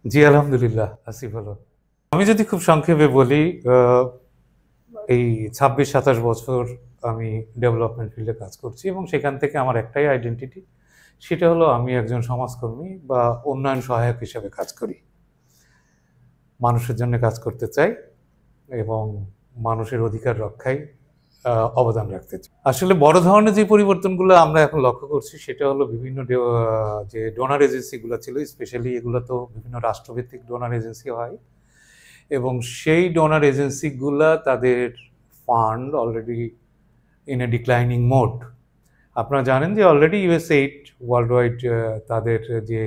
জি, আলহামদুলিল্লাহ আছি ভালো। আমি যদি খুব সংক্ষেপে বলি, আহ, এই 26-27 বছর আমি ডেভেলপমেন্ট ফিল্ডে কাজ করছি এবং সেখান থেকে আমার একটাই আইডেন্টিটি, সেটা হলো আমি একজন সমাজকর্মী বা উন্নয়ন সহায়ক হিসেবে কাজ করি। মানুষের জন্য কাজ করতে চাই এবং মানুষের অধিকার রক্ষায় অবদান রাখতে চাই। আসলে বড় ধরনের যে পরিবর্তনগুলো আমরা এখন লক্ষ্য করছি সেটা হলো বিভিন্ন যে ডোনার এজেন্সিগুলো ছিল, স্পেশালি এগুলো তো বিভিন্ন রাষ্ট্রভিত্তিক ডোনার এজেন্সি হয় এবং সেই ডোনার এজেন্সিগুলা তাদের fund already in a declining mode. আপনারা জানেন যে অলরেডি ইউএসএইড ওয়ার্ল্ড ওয়াইড তাদের যে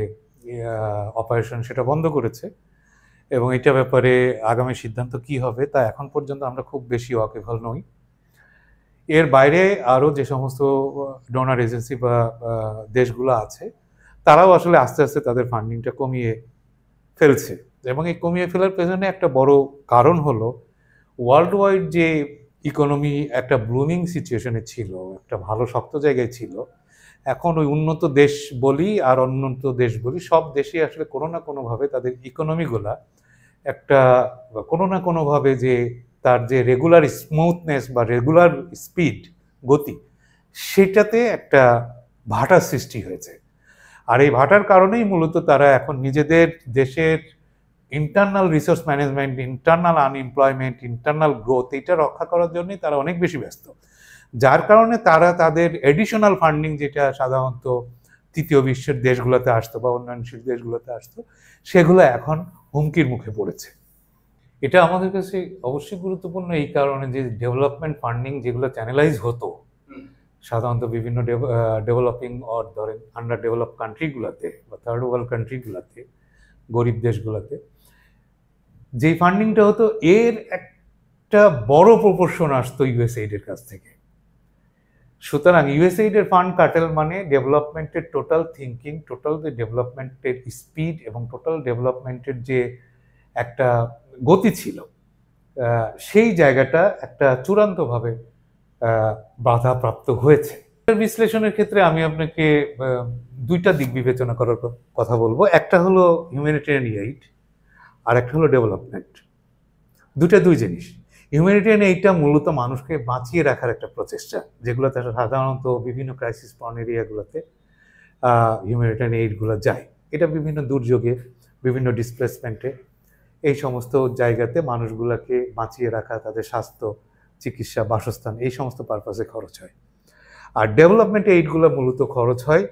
অপারেশন সেটা বন্ধ করেছে এবং এটা ব্যাপারে আগামী সিদ্ধান্ত কি হবে তা এখন পর্যন্ত আমরা খুব বেশি ওয়াকিবহাল নই। এর বাইরে আরও যে সমস্ত ডোনার এজেন্সি বা দেশগুলো আছে তারাও আসলে আস্তে আস্তে তাদের ফান্ডিংটা কমিয়ে ফেলছে এবং এই কমিয়ে ফেলার পেছনে একটা বড় কারণ হলো ওয়ার্ল্ড ওয়াইড যে ইকোনমি একটা ব্লুমিং সিচুয়েশনে ছিল, একটা ভালো শক্ত জায়গায় ছিল। এখন ওই উন্নত দেশ বলি আর অনুন্নত দেশ বলি, সব দেশে আসলে কোনো না কোনোভাবে তাদের ইকোনমিগুলা একটা কোনো না কোনোভাবে যে তার যে রেগুলার স্মুথনেস বা রেগুলার স্পিড গতি, সেটাতে একটা ভাটার সৃষ্টি হয়েছে। আর এই ভাটার কারণেই মূলত তারা এখন নিজেদের দেশের internal resource management, internal unemployment, internal growth এটা রক্ষা করার জন্যই তারা অনেক বেশি ব্যস্ত। যার কারণে তারা তাদের এডিশনাল ফান্ডিং, যেটা সাধারণত তৃতীয় বিশ্বের দেশগুলোতে আসতো বা উন্নয়নশীল দেশগুলোতে আসতো, সেগুলো এখন হুমকির মুখে পড়েছে। এটা আমাদের কাছে অবশ্যই গুরুত্বপূর্ণ এই কারণে যে ডেভেলপমেন্ট ফান্ডিং যেগুলো চ্যানেলাইজ হতো সাধারণত বিভিন্ন ডেভেলপিং অর ধরেন আন্ডার ডেভেলপ কান্ট্রিগুলোতে বা থার্ড ওয়ার্ল্ড কান্ট্রিগুলোতে, গরিব দেশগুলোতে যেই ফান্ডিংটা হতো এর একটা বড় প্রপোর্শন আসতো ইউএসএইডের কাছ থেকে। সুতরাং ইউএসএইডের ফান্ড কাটেল মানে ডেভেলপমেন্টের টোটাল থিঙ্কিং, টোটাল যে ডেভেলপমেন্টের স্পিড এবং টোটাল ডেভেলপমেন্টের যে একটা গতি ছিল, সেই জায়গাটা একটা চূড়ান্তভাবে বাধাপ্রাপ্ত হয়েছে। বিশ্লেষণের ক্ষেত্রে আমি আপনাকে দুইটা দিক বিবেচনা করার কথা বলবো। একটা হলো হিউম্যানিটেরিয়ান এইড আর একটা হলো ডেভেলপমেন্ট। দুই জিনিস। হিউম্যানিটেরিয়ান এইডটা মূলত মানুষকে বাঁচিয়ে রাখার একটা প্রচেষ্টা, যেগুলোতে সাধারণত বিভিন্ন ক্রাইসিস প্রন এরিয়াগুলোতে হিউম্যানিটেরিয়ান এইডগুলো যায়। এটা বিভিন্ন দুর্যোগে, বিভিন্ন ডিসপ্লেসমেন্টে, এই সমস্ত জায়গাতে মানুষগুলোকে বাঁচিয়ে রাখা, তাদের স্বাস্থ্য, চিকিৎসা, বাসস্থান, এই সমস্ত পারপাসে খরচ হয়। আর ডেভেলপমেন্ট এইডগুলো মূলত খরচ হয়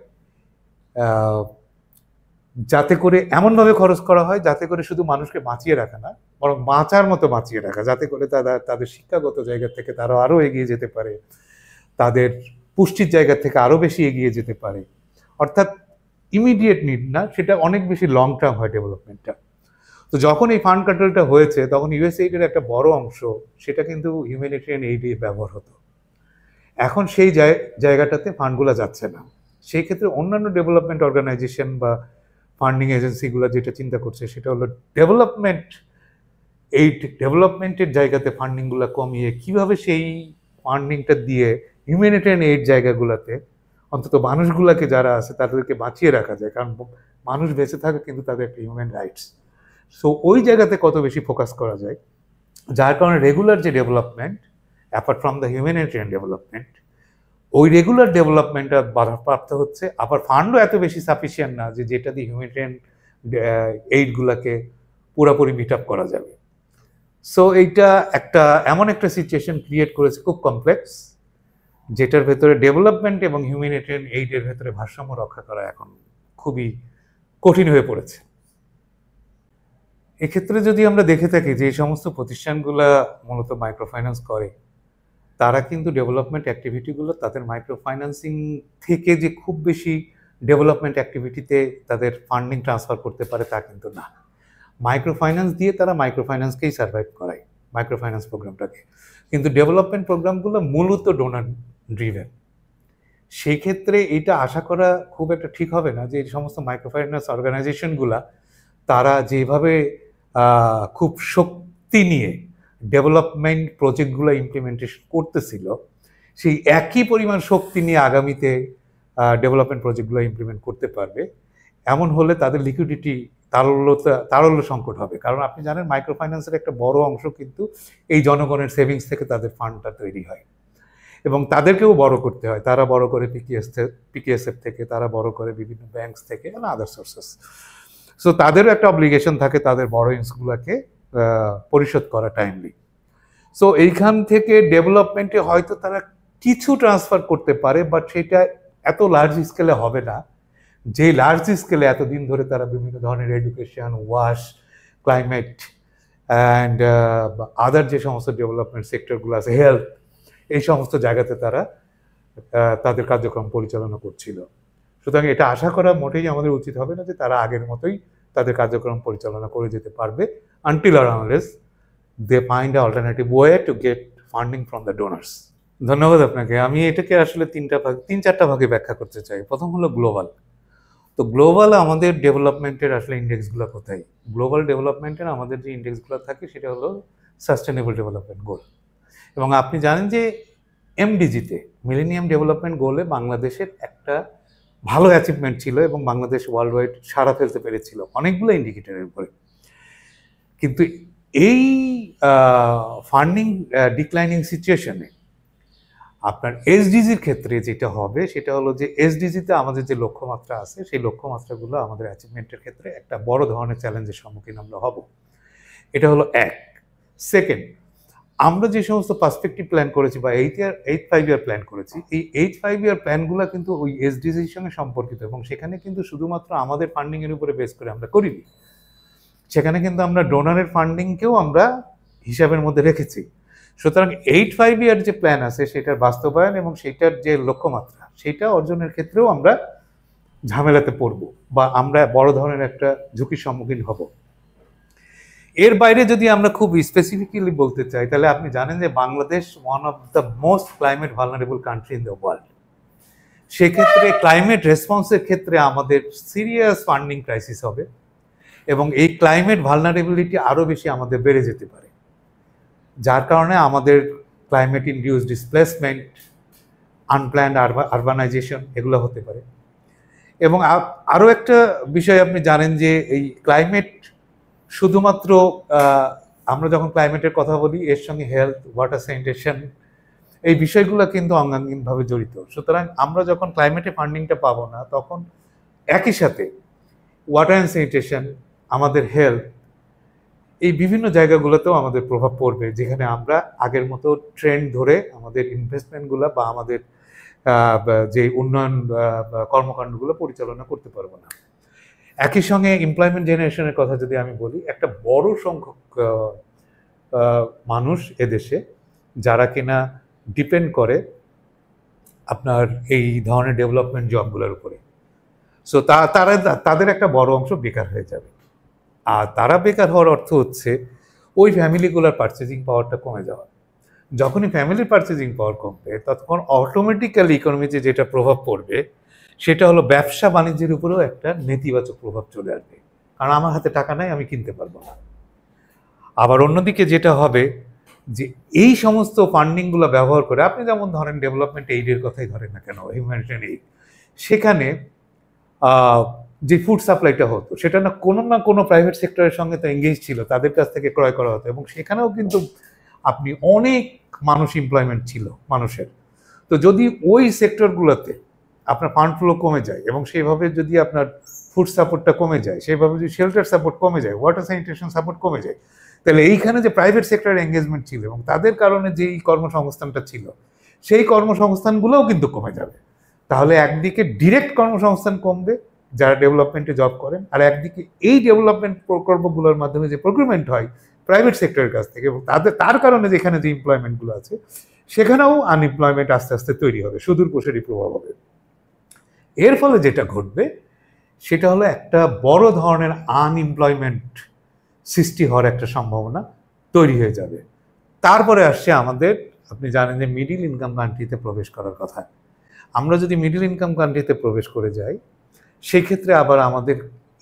যাতে করে এমনভাবে খরচ করা হয় যাতে করে শুধু মানুষকে বাঁচিয়ে রাখা না, বরং বাঁচার মতো বাঁচিয়ে রাখা, যাতে করে তারা তাদের শিক্ষাগত জায়গা থেকে তারা আরও এগিয়ে যেতে পারে, তাদের পুষ্টির জায়গা থেকে আরও বেশি এগিয়ে যেতে পারে। অর্থাৎ ইমিডিয়েট নিড না, সেটা অনেক বেশি লং টার্ম হয় ডেভেলপমেন্টটা। তো যখন এই ফান্ড কাটলটা হয়েছে তখন ইউএসএইডের একটা বড় অংশ সেটা কিন্তু হিউম্যানিটেরিয়ান এইডে ব্যবহার হতো। এখন সেই জায়গাটাতে ফান্ডগুলো যাচ্ছে না। সেই ক্ষেত্রে অন্যান্য ডেভেলপমেন্ট অর্গানাইজেশন বা ফান্ডিং এজেন্সিগুলো যেটা চিন্তা করছে সেটা হলো ডেভেলপমেন্টের জায়গাতে ফান্ডিংগুলো কমিয়ে কিভাবে সেই ফান্ডিংটা দিয়ে হিউম্যানিটেরিয়ান এইড জায়গাগুলোতে অন্তত মানুষগুলোকে যারা আছে তাদেরকে বাঁচিয়ে রাখা যায়। কারণ মানুষ বেঁচে থাকে কিন্তু তাদের একটা হিউম্যান রাইটস। সো ওই জায়গাতে কত বেশি ফোকাস করা যায়, যার কারণে রেগুলার যে development apart from the humanitarian development, ওই রেগুলার ডেভেলপমেন্টটা বাধাপ্রাপ্ত হচ্ছে। আবার ফান্ডও এত বেশি সাফিসিয়েন্ট না যে যেটা দিয়ে হিউম্যানিটেরিয়ান এইডগুলোকে পুরোপুরি মিট আপ করা যাবে। সো এইটা একটা এমন একটা সিচুয়েশন ক্রিয়েট করেছে খুব কমপ্লেক্স, যেটার ভেতরে ডেভেলপমেন্ট এবং হিউম্যানিটেরিয়ান এইডের ভেতরে ভারসাম্য রক্ষা করা এখন খুবই কঠিন হয়ে পড়েছে। এক্ষেত্রে যদি আমরা দেখে থাকি যে এই সমস্ত প্রতিষ্ঠানগুলো মূলত মাইক্রো ফাইন্যান্স করে, তারা কিন্তু ডেভেলপমেন্ট অ্যাক্টিভিটিগুলো তাদের মাইক্রো ফাইন্যান্সিং থেকে যে খুব বেশি ডেভেলপমেন্ট অ্যাক্টিভিটিতে তাদের ফান্ডিং ট্রান্সফার করতে পারে তা কিন্তু না। মাইক্রো ফাইন্যান্স দিয়ে তারা মাইক্রো ফাইন্যান্সকেই সার্ভাইভ করায়, মাইক্রো ফাইন্যান্স প্রোগ্রামটাকে। কিন্তু ডেভেলপমেন্ট প্রোগ্রামগুলো মূলত ডোনার ড্রিভেন। সেই ক্ষেত্রে এটা আশা করা খুব একটা ঠিক হবে না যে এই সমস্ত মাইক্রো ফাইন্যান্স অর্গানাইজেশনগুলা তারা যেভাবে খুব শক্তি নিয়ে ডেভেলপমেন্ট প্রজেক্টগুলো ইমপ্লিমেন্টেশন করতেছিল, সেই একই পরিমাণ শক্তি নিয়ে আগামীতে ডেভেলপমেন্ট প্রজেক্টগুলো ইমপ্লিমেন্ট করতে পারবে, এমন হলে তাদের লিকুইডিটি তারল্য সংকট হবে। কারণ আপনি জানেন মাইক্রো ফাইন্যান্সের একটা বড় অংশ কিন্তু এই জনগণের সেভিংস থেকে তাদের ফান্ডটা তৈরি হয়, এবং তাদেরকেও বড় করতে হয়। তারা বড় করে পিকেএসএফ থেকে, তারা বড় করে বিভিন্ন ব্যাংকস থেকে, মানে আদার সোর্সেস। সো তাদেরও একটা অব্লিগেশন থাকে তাদের বড়োইংসগুলোকে পরিশোধ করা টাইমলি। সো এইখান থেকে ডেভেলপমেন্টে হয়তো তারা কিছু ট্রান্সফার করতে পারে, বাট সেটা এত লার্জ স্কেলে হবে না যে লার্জ স্কেলে এতদিন ধরে তারা বিভিন্ন ধরনের education, wash, climate and other যে সমস্ত ডেভেলপমেন্ট সেক্টরগুলো আছে, হেলথ, এই সমস্ত জায়গাতে তারা তাদের কার্যক্রম পরিচালনা করছিল। সুতরাং এটা আশা করা মোটেই আমাদের উচিত হবে না যে তারা আগের মতোই তাদের কার্যক্রম পরিচালনা করে যেতে পারবে, until or unless they find a alternative way to get funding from the donors. ধন্যবাদ আপনাকে। আমি এটাকে আসলে তিন চারটা ভাগে ব্যাখ্যা করতে চাই। প্রথম হলো গ্লোবাল। তো গ্লোবাল আমাদের ডেভেলপমেন্টের আসলে ইন্ডেক্সগুলো কোথায়? গ্লোবাল ডেভেলপমেন্টের আমাদের যে ইন্ডেক্সগুলো থাকে সেটা হলো সাস্টেনেবল ডেভেলপমেন্ট গোল। এবং আপনি জানেন যে এমডিজিতে, মিলেনিয়াম ডেভেলপমেন্ট গোলে বাংলাদেশের একটা ভালো অ্যাচিভমেন্ট ছিল এবং বাংলাদেশ ওয়ার্ল্ড ওয়াইড সাড়া ফেলতে পেরেছিল অনেকগুলো ইন্ডিকেটরের উপরে। কিন্তু এই ফান্ডিং ডিক্লাইনিং সিচুয়েশনে আপনার এসডিজির ক্ষেত্রে যেটা হবে সেটা হলো যে এসডিজিতে আমাদের যে লক্ষ্যমাত্রা আছে সেই লক্ষ্যমাত্রাগুলো আমাদের অ্যাচিভমেন্টের ক্ষেত্রে একটা বড় ধরনের চ্যালেঞ্জের সম্মুখীন আমরা হব। এটা হলো এক। সেকেন্ড, আমরা যে সমস্ত পার্সপেক্টিভ প্ল্যান করেছি বা 8 5 ইয়ার প্ল্যান করেছি, এই 8 5 ইয়ার প্ল্যানগুলো কিন্তু ওই এসডিজির সঙ্গে সম্পর্কিত, এবং সেখানে কিন্তু শুধুমাত্র আমাদের ফান্ডিংয়ের উপরে বেস করে আমরা করিনি, সেখানে কিন্তু আমরা ডোনারের ফান্ডিংকেও আমরা হিসাবের মধ্যে রেখেছি। সুতরাং 8 5 ইয়ার যে প্ল্যান আছে সেটার বাস্তবায়ন এবং সেটার যে লক্ষ্যমাত্রা সেটা অর্জনের ক্ষেত্রেও আমরা ঝামেলাতে পড়ব বা আমরা বড় ধরনের একটা ঝুঁকির সম্মুখীন হব। এর বাইরে যদি আমরা খুব স্পেসিফিক্যালি বলতে চাই, তাহলে আপনি জানেন যে Bangladesh one of the most climate vulnerable country in the world. সেক্ষেত্রে ক্লাইমেট রেসপন্সের ক্ষেত্রে আমাদের সিরিয়াস ফান্ডিং ক্রাইসিস হবে এবং এই ক্লাইমেট ভালনারেবিলিটি আরও বেশি আমাদের বেড়ে যেতে পারে, যার কারণে আমাদের climate induce displacement, unplanned urbanisation এগুলো হতে পারে। এবং আরও একটা বিষয় আপনি জানেন যে এই ক্লাইমেট শুধুমাত্র আমরা যখন ক্লাইমেটের কথা বলি এর সঙ্গে হেলথ, ওয়াটার স্যানিটেশন এই বিষয়গুলো কিন্তু অঙ্গাঙ্গিনভাবে জড়িত। সুতরাং আমরা যখন ক্লাইমেটে ফান্ডিংটা পাবো না তখন একই সাথে ওয়াটার অ্যান্ড স্যানিটেশন, আমাদের হেলথ, এই বিভিন্ন জায়গাগুলোতেও আমাদের প্রভাব পড়বে, যেখানে আমরা আগের মতো ট্রেন্ড ধরে আমাদের ইনভেস্টমেন্টগুলো বা আমাদের যে উন্নয়ন কর্মকাণ্ডগুলো পরিচালনা করতে পারবো না। একই সঙ্গে এমপ্লয়মেন্ট জেনারেশনের কথা যদি আমি বলি, একটা বড় সংখ্যক মানুষ এদেশে যারা কিনা ডিপেন্ড করে আপনার এই ধরনের ডেভেলপমেন্ট জবগুলোর উপরে। সো তাদের একটা বড় অংশ বেকার হয়ে যাবে। আর তারা বেকার হওয়ার অর্থ হচ্ছে ওই ফ্যামিলিগুলোর পারচেজিং পাওয়ারটা কমে যাওয়া। যখনই ফ্যামিলির পারচেজিং পাওয়ার কমবে তখন অটোমেটিক্যালি ইকোনমিতে যেটা প্রভাব পড়বে সেটা হলো ব্যবসা বাণিজ্যের উপরেও একটা নেতিবাচক প্রভাব চলে আসবে, কারণ আমার হাতে টাকা নাই, আমি কিনতে পারবো না। আবার অন্যদিকে যেটা হবে যে এই সমস্ত ফান্ডিংগুলো ব্যবহার করে, আপনি যেমন ধরেন ডেভেলপমেন্ট এইডের কথাই ধরেন না কেন, হিউম্যানিটেরিয়ান এইড, সেখানে যে ফুড সাপ্লাইটা হতো সেটা না কোনো প্রাইভেট সেক্টরের সঙ্গে তো এঙ্গেজ ছিল, তাদের কাছ থেকে ক্রয় করা হতো, এবং সেখানেও কিন্তু আপনি অনেক মানুষ এমপ্লয়মেন্ট ছিল মানুষের। তো যদি ওই সেক্টরগুলোতে আপনার ফান্ড ফ্লো কমে যায় এবং সেইভাবে যদি আপনার ফুড সাপোর্টটা কমে যায়, সেইভাবে যদি শেল্টার সাপোর্ট কমে যায়, ওয়াটার স্যানিটেশন সাপোর্ট কমে যায়, তাহলে এইখানে যে প্রাইভেট সেক্টরের এঙ্গেজমেন্ট ছিল এবং তাদের কারণে যেই কর্মসংস্থানটা ছিল সেই কর্মসংস্থানগুলোও কিন্তু কমে যাবে। তাহলে একদিকে ডিরেক্ট কর্মসংস্থান কমবে যারা ডেভেলপমেন্টে জব করেন, আর একদিকে এই ডেভেলপমেন্ট প্রকল্পগুলোর মাধ্যমে যে প্রকিউরমেন্ট হয় প্রাইভেট সেক্টরের কাছ থেকে, এবং তার কারণে যেখানে যে এমপ্লয়মেন্টগুলো আছে সেখানেও আনএমপ্লয়মেন্ট আস্তে আস্তে তৈরি হবে, সুদূর প্রসারী প্রভাব হবে। এর ফলে যেটা ঘটবে সেটা হলো একটা বড় ধরনের আনএমপ্লয়মেন্ট সৃষ্টি হওয়ার একটা সম্ভাবনা তৈরি হয়ে যাবে। তারপরে আসছে আমাদের, আপনি জানেন যে মিডিল ইনকাম কান্ট্রিতে প্রবেশ করার কথা। আমরা যদি মিডিল ইনকাম কান্ট্রিতে প্রবেশ করে যাই সেক্ষেত্রে আবার আমাদের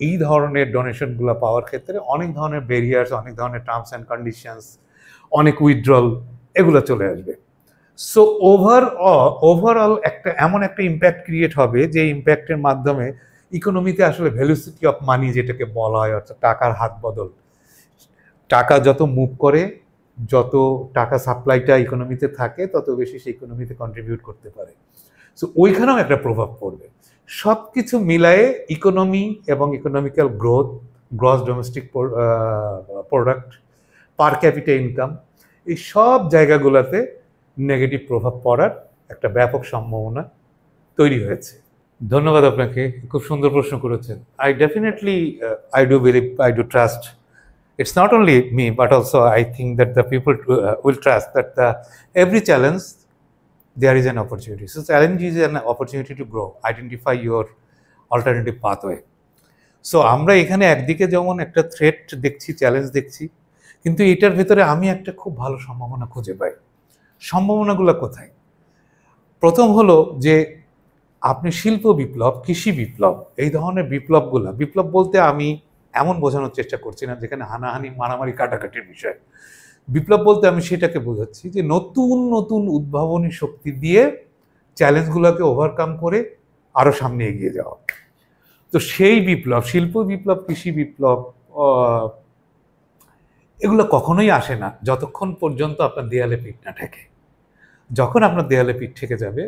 এই ধরনের ডোনেশনগুলো পাওয়ার ক্ষেত্রে অনেক ধরনের ব্যারিয়ার্স, অনেক ধরনের টার্মস অ্যান্ড কন্ডিশনস, অনেক উইথড্রল এগুলো চলে আসবে। সো ওভারঅল এমন একটা ইম্প্যাক্ট ক্রিয়েট হবে যে ইম্প্যাক্টের মাধ্যমে ইকোনমিতে আসলে ভেলোসিটি অফ মানি যেটাকে বলা হয়, অর্থাৎ টাকার হাত বদল, টাকা যত মুভ করে, যত টাকা সাপ্লাইটা ইকোনমিতে থাকে, তত বেশি সে ইকোনমিতে কন্ট্রিবিউট করতে পারে। সো ওইখানেও একটা প্রভাব পড়বে। সব কিছু মিলায়ে ইকোনমি এবং economical growth, gross domestic product, পার ক্যাপিটা ইনকাম, এই সব জায়গাগুলোতে নেগেটিভ প্রভাব পড়ার একটা ব্যাপক সম্ভাবনা তৈরি হয়েছে। ধন্যবাদ আপনাকে, খুব সুন্দর প্রশ্ন করেছেন। I definitely I do believe, I do trust, it's not only me but also I think that the people will trust that every challenge there is an opportunity. So challenge is an opportunity to grow, identify your alternative pathway. So আমরা এখানে একদিকে যেমন একটা threat দেখছি, challenge দেখছি, কিন্তু এটার ভেতরে আমি একটা খুব ভালো সম্ভাবনা খুঁজে পাই। সম্ভাবনাগুলো কোথায়? প্রথম হলো যে আপনি শিল্প বিপ্লব, কৃষি বিপ্লব, এই ধরনের বিপ্লবগুলো, বিপ্লব বলতে আমি এমন বোঝানোর চেষ্টা করছি না যেখানে হানাহানি, মারামারি, কাটাকাটির বিষয়। বিপ্লব বলতে আমি সেটাকে বোঝাচ্ছি যে নতুন নতুন উদ্ভাবনী শক্তি দিয়ে চ্যালেঞ্জগুলোকে ওভারকাম করে আরও সামনে এগিয়ে যাওয়া। তো সেই বিপ্লব, শিল্প বিপ্লব, কৃষি বিপ্লব, এগুলো কখনোই আসে না যতক্ষণ পর্যন্ত আপনার দেয়ালে পিঠ না ঠেকে। যখন আপনার দেয়ালে পিঠ ঠেকে যাবে,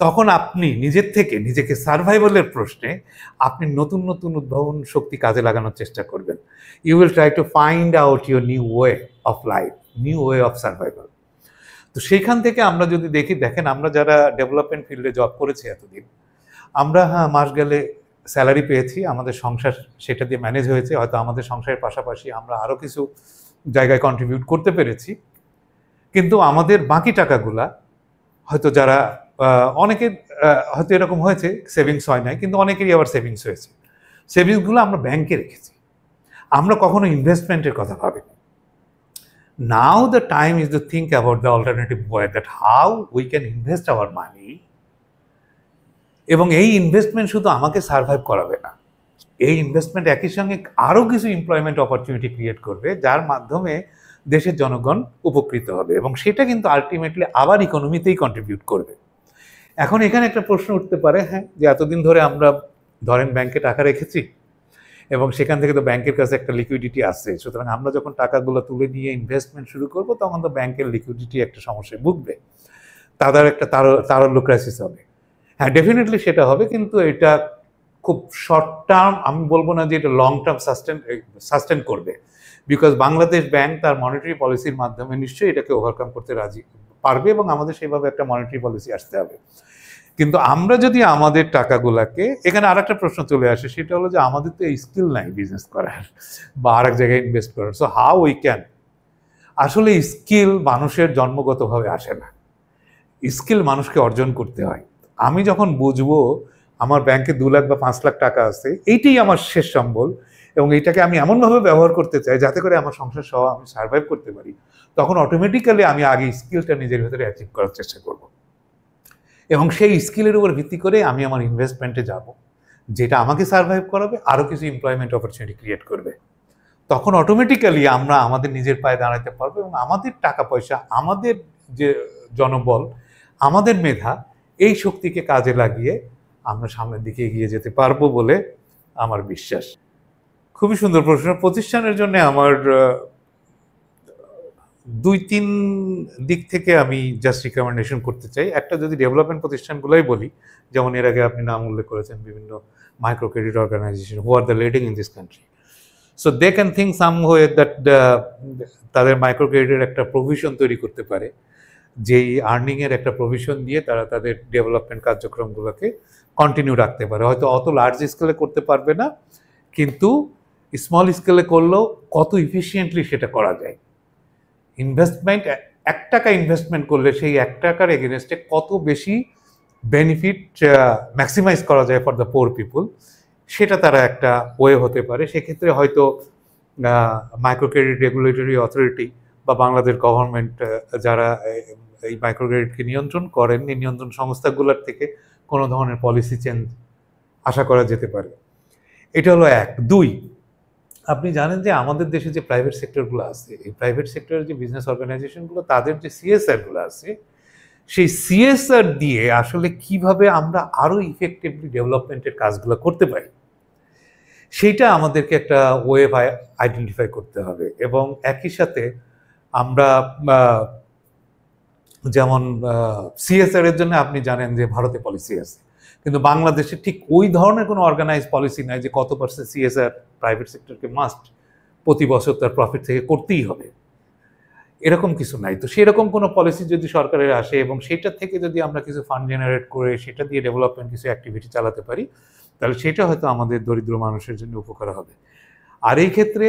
তখন আপনি নিজের থেকে নিজেকে সার্ভাইভালের প্রশ্নে আপনি নতুন নতুন উদ্ভাবন শক্তি কাজে লাগানোর চেষ্টা করবেন। You will try to find out your new way of life, new way of survival. তো সেইখান থেকে আমরা যদি দেখেন আমরা যারা ডেভেলপমেন্ট ফিল্ডে জব করেছি এতদিন, আমরা মাস গেলে স্যালারি পেয়েছি, আমাদের সংসার সেটা দিয়ে ম্যানেজ হয়েছে, হয়তো আমাদের সংসারের পাশাপাশি আমরা আরও কিছু জায়গায় কন্ট্রিবিউট করতে পেরেছি, কিন্তু আমাদের বাকি টাকাগুলা হয়তো যারা অনেকের হয়তো এরকম হয়েছে সেভিংস হয় নাই, কিন্তু অনেকেরই আবার সেভিংস হয়েছে। সেভিংসগুলো আমরা ব্যাংকে রেখেছি, আমরা কখনো ইনভেস্টমেন্টের কথা ভাবিনি। Now the time is to think about the alternative way, that how we can invest our money. এবং এই ইনভেস্টমেন্ট শুধু আমাকে সার্ভাইভ করাবে না, এই ইনভেস্টমেন্ট একই সঙ্গে আরও কিছু এমপ্লয়মেন্ট অপরচুনিটি ক্রিয়েট করবে, যার মাধ্যমে দেশের জনগণ উপকৃত হবে, এবং সেটা কিন্তু আলটিমেটলি আবার ইকোনমিতেই কন্ট্রিবিউট করবে। এখন এখানে একটা প্রশ্ন উঠতে পারে, হ্যাঁ, যে এতদিন ধরে আমরা ধরেন ব্যাংকে টাকা রেখেছি এবং সেখান থেকে তো ব্যাংকের কাছে একটা লিকুইডিটি আসছে, সুতরাং আমরা যখন টাকাগুলো তুলে নিয়ে ইনভেস্টমেন্ট শুরু করব তখন তো ব্যাংকের লিকুইডিটি একটা সমস্যায় ভুগবে, তাদের একটা তারল্য ক্রাইসিস হবে। হ্যাঁ, ডেফিনেটলি সেটা হবে, কিন্তু এটা খুব শর্ট টার্ম, আমি বলবো না যে এটা লং টার্ম সাস্টেন করবে, বিকজ বাংলাদেশ ব্যাংক তার মনিটারি পলিসির মাধ্যমে নিশ্চয়ই এটাকে ওভারকাম করতে রাজি পারবে, এবং আমাদের সেভাবে একটা মনিটারি পলিসি আসতে হবে। কিন্তু আমরা যদি আমাদের টাকাগুলাকে, এখানে আর একটা প্রশ্ন চলে আসে, সেটা হলো যে আমাদের তো এই স্কিল নাই বিজনেস করার বা আর এক জায়গায় ইনভেস্ট করার। সো হাউ উই ক্যান, আসলে স্কিল মানুষের জন্মগতভাবে আসে না, স্কিল মানুষকে অর্জন করতে হয়। আমি যখন বুঝবো আমার ব্যাংকে 2 লাখ বা 5 লাখ টাকা আছে, এইটাই আমার শেষ সম্বল, এবং এইটাকে আমি এমনভাবে ব্যবহার করতে চাই যাতে করে আমার সংসার সহ আমি সার্ভাইভ করতে পারি, তখন অটোমেটিক্যালি আমি আগে স্কিলটা নিজের ভেতরে অ্যাচিভ করার চেষ্টা করব, এবং সেই স্কিলের উপর ভিত্তি করে আমি আমার ইনভেস্টমেন্টে যাব, যেটা আমাকে সার্ভাইভ করাবে, আরও কিছু এমপ্লয়মেন্ট অপরচুনিটি ক্রিয়েট করবে। তখন অটোমেটিক্যালি আমরা আমাদের নিজের পায়ে দাঁড়াতে পারবো, এবং আমাদের টাকা পয়সা, আমাদের যে জনবল, আমাদের মেধা, এই শক্তিকে কাজে লাগিয়ে আমরা সামনের দিকে এগিয়ে যেতে পারবো বলে আমার বিশ্বাস। খুবই সুন্দর প্রশ্ন। প্রতিষ্ঠানের জন্য আমার 2-3 দিক থেকে আমি জাস্ট রিকমেন্ডেশন করতে চাই। একটা যদি ডেভেলপমেন্ট প্রতিষ্ঠানগুলোই বলি, যেমন এর আগে আপনি নাম উল্লেখ করেছেন বিভিন্ন micro credit organisation who are the leading in this country, so they can think some way that তাদের মাইক্রো ক্রেডিটের একটা প্রভিশন তৈরি করতে পারে, যেই আর্নিংয়ের একটা প্রভিশন দিয়ে তারা তাদের ডেভেলপমেন্ট কার্যক্রমগুলোকে কন্টিনিউ রাখতে পারে। হয়তো অত লার্জ স্কেলে করতে পারবে না, কিন্তু স্মল স্কেলে করলেও কত ইফিসিয়েন্টলি সেটা করা যায়। ইনভেস্টমেন্ট, 1 টাকা ইনভেস্টমেন্ট করলে সেই 1 টাকার এগেনস্টে কত বেশি বেনিফিট ম্যাক্সিমাইজ করা যায় ফর দ্য পোর পিপুল, সেটা তারা একটা ওয়ে হতে পারে। সেক্ষেত্রে হয়তো মাইক্রো ক্রেডিট রেগুলেটরি অথরিটি বা বাংলাদেশ গভর্নমেন্ট যারা এই মাইক্রো ক্রেডিটকে নিয়ন্ত্রণ করেন, এই নিয়ন্ত্রণ সংস্থাগুলোর থেকে কোনো ধরনের পলিসি চেঞ্জ আশা করা যেতে পারে। এটা হলো 1। 2, আপনি জানেন যে আমাদের দেশে যে প্রাইভেট সেক্টরগুলো আছে, এই প্রাইভেট সেক্টরের যে বিজনেস অর্গানাইজেশনগুলো, তাদের যে সিএসআরগুলো আছে, সেই সিএসআর দিয়ে আসলে কিভাবে আমরা আরো ইফেক্টিভলি ডেভেলপমেন্টের কাজগুলো করতে পারি, সেইটা আমাদেরকে একটা ওয়ে আইডেন্টিফাই করতে হবে। এবং একই সাথে আমরা যেমন সিএসআর এর জন্য আপনি জানেন যে ভারতে পলিসি আছে, কিন্তু বাংলাদেশে ঠিক ওই ধরনের কোনো অর্গানাইজ পলিসি নাই যে কত পার্সেন্ট সিএসআর প্রাইভেট সেক্টরকে মাস্ট প্রতি বছর তার প্রফিট থেকে করতেই হবে, এরকম কিছু নাই। তো সেরকম কোনো পলিসি যদি সরকারের আসে এবং সেটা থেকে যদি আমরা কিছু ফান্ড জেনারেট করে সেটা দিয়ে ডেভেলপমেন্ট কিছু অ্যাক্টিভিটি চালাতে পারি, তাহলে সেটা হয়তো আমাদের দরিদ্র মানুষের জন্য উপকার হবে। আর এই ক্ষেত্রে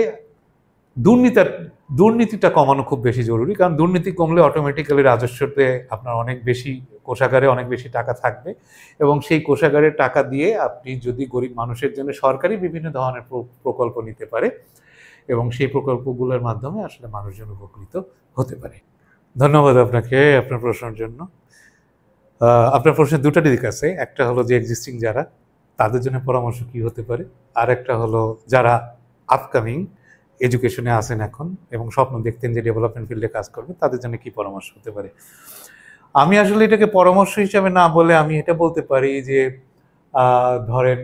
দুর্নীতিটা কমানো খুব বেশি জরুরি, কারণ দুর্নীতি কমলে অটোমেটিক্যালি রাজস্বতে আপনার অনেক বেশি কোষাগারে অনেক বেশি টাকা থাকবে, এবং সেই কোষাগারের টাকা দিয়ে আপনি যদি গরিব মানুষের জন্য সরকারি বিভিন্ন ধরনের প্রকল্প নিতে পারে এবং সেই প্রকল্পগুলোর মাধ্যমে আসলে মানুষজন উপকৃত হতে পারে। ধন্যবাদ আপনাকে আপনার প্রশ্নের জন্য। আপনার প্রশ্নের দুটো দিক আছে, একটা হলো যে এক্সিস্টিং যারা, তাদের জন্য পরামর্শ কি হতে পারে, আর একটা হলো যারা আপকামিং এডুকেশনে আসেন এখন এবং স্বপ্ন দেখতেন যে ডেভেলপমেন্ট ফিল্ডে কাজ করবে, তাদের জন্য কি পরামর্শ হতে পারে। আমি আসলে এটাকে পরামর্শ হিসাবে না বলে আমি এটা বলতে পারি যে ধরেন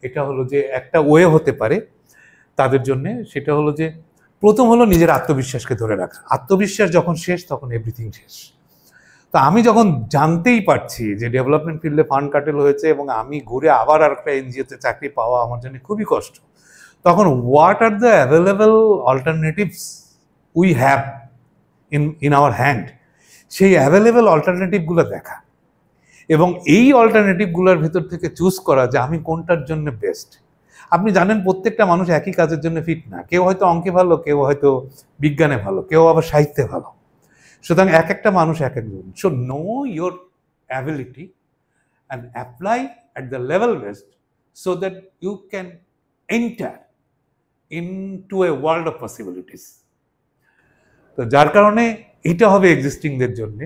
এটা হলো যে একটা ওয়ে হতে পারে তাদের জন্য, সেটা হলো যে প্রথম হলো নিজের আত্মবিশ্বাসকে ধরে রাখা। আত্মবিশ্বাস যখন শেষ তখন এভরিথিং শেষ। তো আমি যখন জানতেই পারছি যে ডেভেলপমেন্ট ফিল্ডে ফান্ড কাটেল হয়েছে এবং আমি ঘুরে আবার আর একটা এনজিওতে চাকরি পাওয়া আমার জন্য খুবই কষ্ট, তখন what are the available alternatives we have in our hand, সেই অ্যাভেলেবল অল্টারনেটিভগুলো দেখা এবং এই অল্টারনেটিভগুলোর ভিতর থেকে চুজ করা যে আমি কোনটার জন্য বেস্ট। আপনি জানেন প্রত্যেকটা মানুষ একই কাজের জন্য ফিট না, কেউ হয়তো অঙ্কে ভালো, কেউ হয়তো বিজ্ঞানে ভালো, কেউ আবার সাহিত্যে ভালো। সুতরাং এক একটা মানুষ এক একজন। So know your ability and apply at the level best so that you can enter into a world of possibilities. তো যার কারণে এটা হবে এক্সিস্টিংদের জন্যে।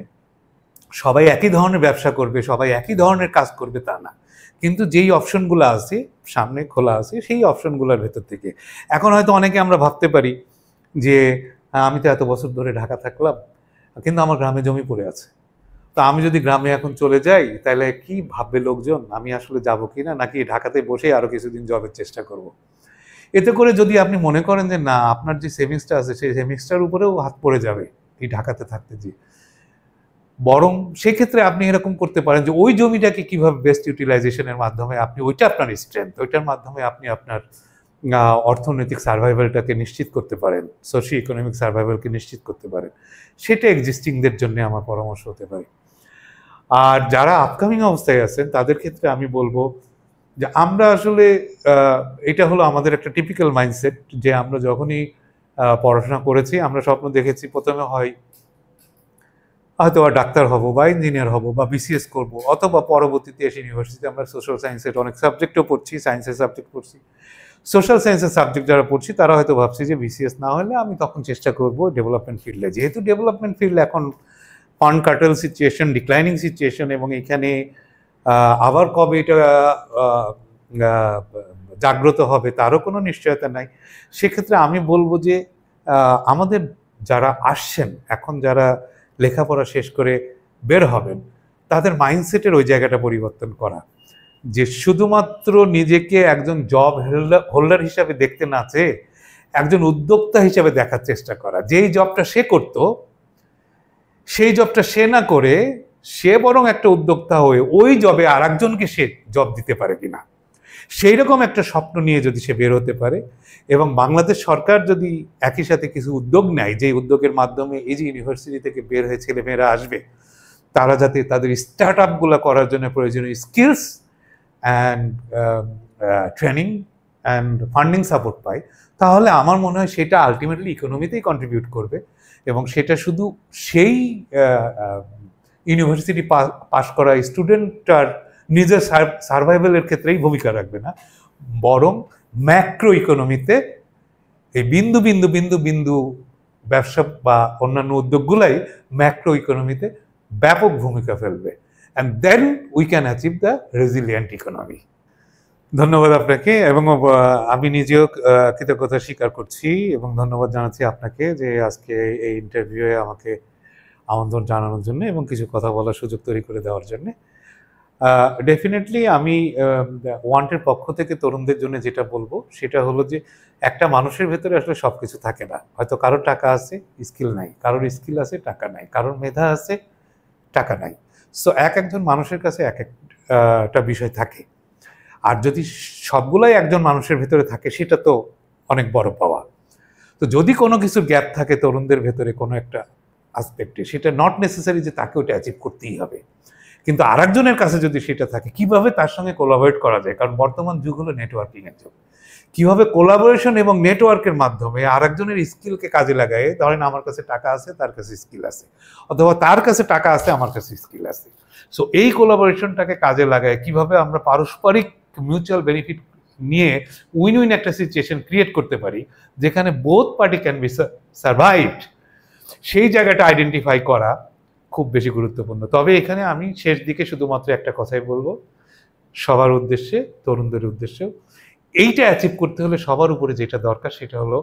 সবাই একই ধরনের ব্যবসা করবে, সবাই একই ধরনের কাজ করবে তা না, কিন্তু যেই অপশনগুলো আছে সামনে খোলা আছে সেই অপশনগুলোর ভেতর থেকে এখন হয়তো অনেকে আমরা ভাবতে পারি যে আমি তো এত বছর ধরে ঢাকা থাকলাম কিন্তু আমার গ্রামে জমি পড়ে আছে, তো আমি যদি গ্রামে এখন চলে যাই তাহলে কি ভাববে লোকজন, আমি আসলে যাব কি না, নাকি ঢাকাতে বসে আরো কিছুদিন জবের চেষ্টা করব। এতে করে যদি আপনি মনে করেন যে না আপনার যে সেভিংসটা আছে সেই সেভিংসটার উপরেও হাত পড়ে যাবে এই ঢাকাতে থাকতে, যে বরং সেক্ষেত্রে আপনি এরকম করতে পারেন যে ওই জমিটাকে কিভাবে বেস্ট ইউটিলাইজেশনের মাধ্যমে আপনি ওইটা আপনার স্ট্রেংথ, ওইটার মাধ্যমে আপনি আপনার অর্থনৈতিক সার্ভাইভালটাকে নিশ্চিত করতে পারেন, সোশিও ইকোনমিক সার্ভাইভালকে নিশ্চিত করতে পারেন, সেটা এক্সিস্টিংদের জন্য আমার পরামর্শ হতে পারে। আর যারা আপকামিং অবস্থায় আছেন তাদের ক্ষেত্রে আমি বলবো যে আমরা আসলে এটা হলো আমাদের একটা টিপিক্যাল মাইন্ডসেট যে আমরা যখনই পড়াশোনা করেছি আমরা স্বপ্ন দেখেছি প্রথমে হয়তো ডাক্তার হব বা ইঞ্জিনিয়ার হব বা বিসিএস করব, অথবা পরবর্তীতে এসে ইউনিভার্সিটিতে আমরা সোশ্যাল সায়েন্সের অনেক সাবজেক্টও পড়ছি, সায়েন্সের সাবজেক্ট পড়ছি। সোশ্যাল সায়েন্সের সাবজেক্ট যারা পড়ছি তারা হয়তো ভাবছি যে বিসিএস না হলে আমি তখন চেষ্টা করব ডেভেলপমেন্ট ফিল্ডে, যেহেতু ডেভেলপমেন্ট ফিল্ড এখন ফান্ড কাটেল সিচুয়েশন, ডিক্লাইনিং সিচুয়েশন, এবং এখানে আবার কবে এটা জাগ্রত হবে তারও কোনো নিশ্চয়তা নাই। সেক্ষেত্রে আমি বলবো যে আমাদের যারা আসছেন এখন, যারা লেখাপড়া শেষ করে বের হবেন, তাদের মাইন্ডসেটের ওই জায়গাটা পরিবর্তন করা, যে শুধুমাত্র নিজেকে একজন জব হোল্ডার হিসাবে দেখতে না চেয়ে একজন উদ্যোক্তা হিসাবে দেখার চেষ্টা করা। যেই জবটা সে করত সেই জবটা সে না করে সে বরং একটা উদ্যোক্তা হয়ে ওই জবে আর একজনকে সে জব দিতে পারে কিনা, সেই রকম একটা স্বপ্ন নিয়ে যদি সে বের হতে পারে, এবং বাংলাদেশ সরকার যদি একই সাথে কিছু উদ্যোগ নেয়, যে উদ্যোগের মাধ্যমে এই যে ইউনিভার্সিটি থেকে বের হয়ে ছেলেমেয়েরা আসবে তারা যাতে তাদের স্টার্ট আপগুলো করার জন্য প্রয়োজনীয় skills and training and funding support পায়, তাহলে আমার মনে হয় সেটা আলটিমেটলি ইকোনমিতেই কন্ট্রিবিউট করবে, এবং সেটা শুধু সেই ইউনিভার্সিটি পাস করা স্টুডেন্টটার নিজের সার্ভাইভালের ক্ষেত্রেই ভূমিকা রাখবে না, বরং ম্যাক্রো ইকোনমিতে এই বিন্দু বিন্দু বিন্দু বিন্দু ব্যবসা বা অন্যান্য উদ্যোগগুলাই ম্যাক্রো ইকোনমিতে ব্যাপক ভূমিকা ফেলবে, and then we can achieve the resilient economy. ধন্যবাদ আপনাকে, এবং আমি নিজেও কৃতজ্ঞতা স্বীকার করছি এবং ধন্যবাদ জানাচ্ছি আপনাকে যে আজকে এই ইন্টারভিউয়ে আমাকে আমন্ত্রণ জানানোর জন্য এবং কিছু কথা বলার সুযোগ তৈরি করে দেওয়ার জন্য। ডেফিনেটলি আমি ওয়ান্টের পক্ষ থেকে তরুণদের জন্য যেটা বলবো সেটা হলো যে একটা মানুষের ভেতরে আসলে সব কিছু থাকে না। হয়তো কারোর টাকা আছে, স্কিল নাই, কারোর স্কিল আছে, টাকা নাই, কারোর মেধা আছে, টাকা নাই। সো একজন মানুষের কাছে একটা বিষয় থাকে। আর যদি সবগুলাই একজন মানুষের ভেতরে থাকে সেটা তো অনেক বড় পাওয়া। তো যদি কোনো কিছুর গ্যাপ থাকে তরুণদের ভেতরে কোনো একটা আসপেক্টে, সেটা নট নেসেসারি যে তাকে ওটা অ্যাচিভ করতেই হবে, কিন্তু আরেকজনের কাছে যদি সেটা থাকে কিভাবে তার সঙ্গে কোলাবোরেট করা যায়, কারণ বর্তমান যুগ হলো নেটওয়ার্কিং এর যুগ। কিভাবে কোলাবোরেশন এবং নেটওয়ার্কের মাধ্যমে আরেকজনের স্কিলকে কাজে লাগায়, ধরেন আমার কাছে টাকা আছে, তার কাছে স্কিল আছে, অথবা তার কাছে টাকা আছে, আমার কাছে স্কিল আছে। সো এই কোলাবোরেশনটাকে কাজে লাগায় কিভাবে আমরা পারস্পরিক মিউচুয়াল বেনিফিট নিয়ে উইন উইন একটা সিচুয়েশন ক্রিয়েট করতে পারি যেখানে both party can be survived, সেই জায়গাটা আইডেন্টিফাই করা খুব বেশি গুরুত্বপূর্ণ। তবে এখানে আমি শেষ দিকে শুধুমাত্র একটা কথাই বলবো সবার উদ্দেশ্যে, তরুণদের উদ্দেশ্যেও, এইটা অ্যাচিভ করতে হলে সবার উপরে যেটা দরকার সেটা হলো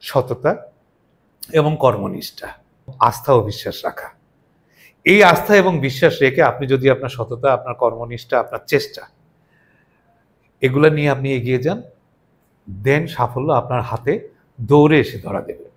সততা এবং কর্মনিষ্ঠা, আস্থা ও বিশ্বাস রাখা। এই আস্থা এবং বিশ্বাস রেখে আপনি যদি আপনার সততা, আপনার কর্মনিষ্ঠা, আপনার চেষ্টা এগুলা নিয়ে আপনি এগিয়ে যান, দেন সাফল্য আপনার হাতে দৌড়ে এসে ধরা দেবে।